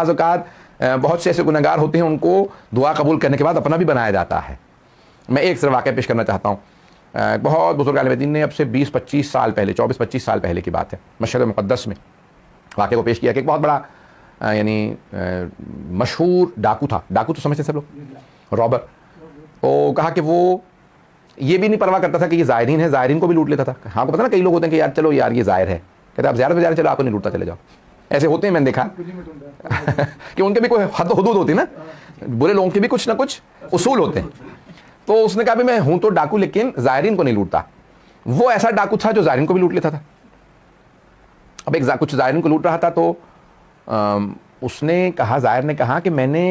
بعض اوقات بہت سے ایسے گنہگار ہوتے ہیں ان کو دعا قبول کرنے کے بعد اپنا بھی بنایا جاتا ہے. میں ایک صرف واقعہ پیش کرنا چاہتا ہوں. بہت بزرگ عالم دین نے اب سے 20-25 سال پہلے 24-25 سال پہلے کی بات ہے مشرق مقدس میں واقعے کو پیش کیا کہ ایک بہت بڑا یعنی مشہور ڈاکو تھا. ڈاکو تو سمجھتے ہیں سب لوگ, رابر. تو کہا کہ وہ یہ بھی نہیں پرواہ کرتا تھا کہ یہ زائرین ہے, زائرین کو بھی لوٹ لیتا تھا. ہاں کو پتا نا کئی لوگ ہوتے ہیں کہ یار چلو یار یہ زائر ہے, کہتے ہیں آپ زیارت پہ جا رہے چلو آپ کو نہیں لوٹتا چلے جاؤ. ایسے ہوتے ہیں, میں نے دیکھا کہ ان کے بھی کوئی حد و حدود ہوتی ہے نا, برے لوگوں کے بھی کچھ نہ کچھ اصول ہوتے ہیں. تو اس نے کہا بھی میں ہوں تو ڈاکو لیکن زائرین کو نہیں لوٹتا. وہ ایسا ڈاکو تھا جو زائرین کو بھی لوٹ لیتا تھا. اب ایک کچھ زائرین کو لوٹ رہا تھا تو اس نے کہا, زائر نے کہا کہ میں نے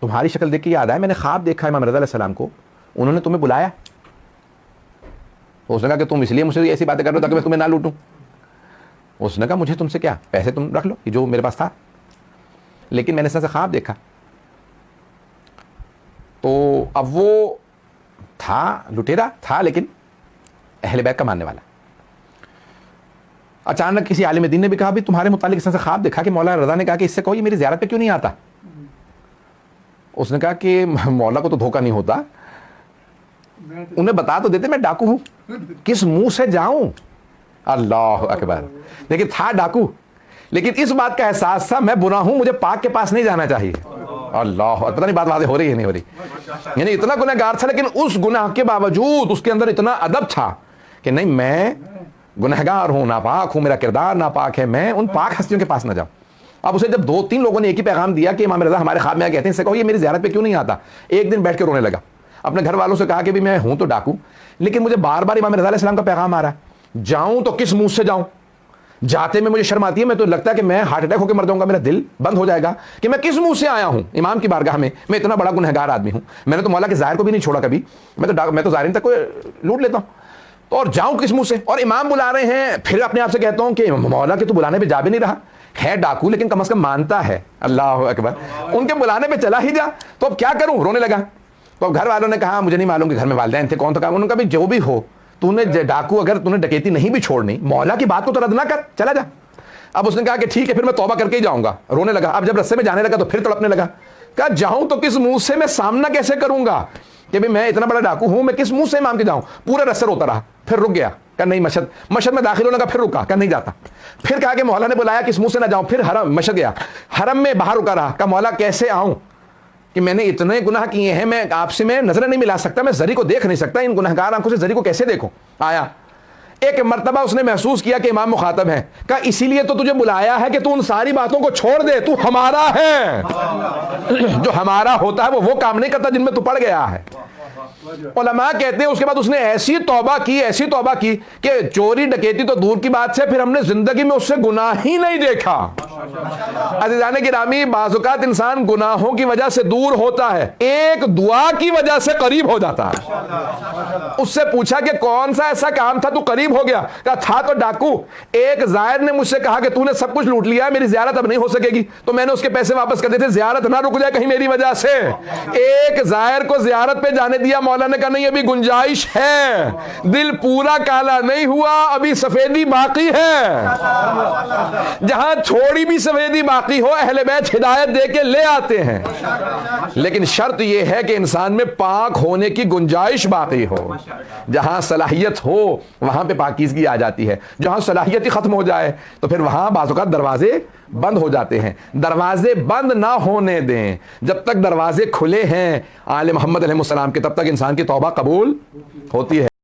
تمہاری شکل دیکھ کے یاد آیا, میں نے خواب دیکھا امام رضا علیہ السلام کو, انہوں نے تمہیں بلایا. تو اس نے کہا کہ تم اس لیے مجھ سے ایسی باتیں کر رہے ہو تاکہ میں تمہیں نہ لوٹوں. اس نے کہا مجھے تم سے کیا, پیسے تم رکھ لو, یہ جو میرے پاس تھا, لیکن میں نے اس طرح سے خواب دیکھا. تو اب وہ تھا لٹیرا تھا لیکن اہل بیت کا ماننے والا. اچانک کسی عالم دین نے بھی کہا بھی تمہارے متعلق اس طرح سے خواب دیکھا کہ مولا رضا نے کہا کہ اس سے کہو یہ میری زیارت پہ کیوں نہیں آتا. اس نے کہا کہ مولا کو تو دھوکہ نہیں ہوتا, انہیں بتا تو دیتے میں ڈاکو ہوں, کس منہ سے جاؤں. اللہ اکبر. لیکن تھا ڈاکو, لیکن اس بات کا احساس تھا میں برا ہوں, مجھے پاک کے پاس نہیں جانا چاہیے. اللہ, پتہ نہیں بات واضح ہو رہی ہے نہیں ہو رہی. یعنی اتنا گنہگار تھا لیکن اس گناہ کے باوجود اس کے اندر اتنا ادب تھا کہ نہیں میں گنہگار ہوں, ناپاک ہوں, میرا کردار ناپاک ہے, میں ان پاک ہستیوں کے پاس نہ جاؤں. اب اسے جب 2-3 لوگوں نے ایک ہی پیغام دیا کہ امام رضا ہمارے خواب میں کہتے ہیں, اس سے کہو یہ میری زیارت پہ کیوں نہیں آتا. ایک دن بیٹھ کے رونے لگا, اپنے گھر والوں سے کہا کہ بھی میں ہوں تو ڈاکو لیکن مجھے بار بار امام رضا علیہ السلام کا پیغام آ رہا ہے, جاؤں تو کس منہ سے جاؤں. جاتے میں مجھے شرم آتی ہے, میں تو لگتا ہے کہ میں ہارٹ اٹیک ہو کے مر جاؤں گا, میرا دل بند ہو جائے گا کہ میں کس منہ سے آیا ہوں امام کی بارگاہ میں اتنا بڑا گنہگار آدمی ہوں. میں نے تو مولا کے ظاہر کو بھی نہیں چھوڑا کبھی, میں تو ظاہرین تک کو لوٹ لیتا ہوں, تو اور جاؤں کس منہ سے. اور امام بلا رہے ہیں, پھر اپنے آپ سے کہتا ہوں کہ مولا کے تو بلانے پہ جا بھی نہیں رہا, ہے ڈاکو لیکن کم از کم مانتا ہے. اللہ اکبر. ان کے بلانے پہ چلا ہی جا, تو اب کیا کروں, رونے لگا. تو گھر والوں نے کہا مجھے نہیں معلوم کہ گھر میں والدین تھے کون تھا, انہوں نے کہا بھی جو بھی ہو تو نے ڈاکو اگر تو نے ڈکیتی نہیں بھی چھوڑنی, مولا کی بات کو تو رد نہ کر, چلا جا. اب اس نے کہا کہ ٹھیک ہے پھر میں توبہ کر کے ہی جاؤں گا. رونے لگا. اب جب رستے میں جانے لگا تو پھر تڑپنے لگا, کہا جاؤں تو کس منہ سے, میں سامنا کیسے کروں گا کہ میں اتنا بڑا ڈاکو ہوں, میں کس منہ سے امام کے جاؤں. پورے رستے روتا رہا, پھر رک گیا, کہا نہیں مشہد میں داخل ہونے کا, پھر رکا, کہا نہیں جاتا. پھر کہا کہ مولا نے بلایا کس منہ سے نہ جاؤں, پھر حرم مشہد گیا, حرم میں باہر رکا رہا, کہا مولا کیسے آؤں کہ میں نے اتنے گناہ کیے ہیں, میں آپ سے میں نظریں نہیں ملا سکتا, میں زری کو دیکھ نہیں سکتا, ان گنہگار آنکھوں سے زری کو کیسے دیکھوں. آیا ایک مرتبہ اس نے محسوس کیا کہ امام مخاطب ہے, کہا اسی لیے تو تجھے بلایا ہے کہ تو ان ساری باتوں کو چھوڑ دے, تو ہمارا ہے. جو ہمارا ہوتا ہے وہ کام نہیں کرتا جن میں تو پڑ گیا ہے. علماء کہتے ہیں اس کے بعد اس نے ایسی توبہ کی کہ چوری ڈکیتی تو دور کی بات سے, پھر ہم نے زندگی میں اس سے گناہ ہی نہیں دیکھا. عزیزان گرامی, بعض اوقات انسان گناہوں کی وجہ سے دور ہوتا ہے, ایک دعا کی وجہ سے قریب ہو جاتا ہے. اس سے پوچھا کہ کون سا ایسا کام تھا تو قریب ہو گیا, کہا تھا تو ڈاکو. ایک زائر نے مجھ سے کہا کہ تو نے سب کچھ لوٹ لیا ہے, میری زیارت اب نہیں ہو سکے گی, تو میں نے اس کے پیسے واپس کر دیے تھے, زیارت نہ رک جائے کہیں میری وجہ سے. ایک زائر کو زیارت پہ جانے دیا, مولا نے کہا نہیں ابھی گنجائش ہے, دل پورا کالا نہیں ہوا, ابھی سفیدی باقی ہے. جہاں تھوڑی بھی سفیدی باقی ہو اہل بیت ہدایت دے کے لے آتے ہیں, لیکن شرط یہ ہے کہ انسان میں پاک ہونے کی گنجائش باقی ہو. جہاں صلاحیت ہو وہاں پہ پاکیزگی آ جاتی ہے, جہاں صلاحیت ہی ختم ہو جائے تو پھر وہاں بعض اوقات دروازے بند ہو جاتے ہیں. دروازے بند نہ ہونے دیں, جب تک دروازے کھلے ہیں آل محمد علیہ السلام کے, تب تک انسان کی توبہ قبول ہوتی ہے.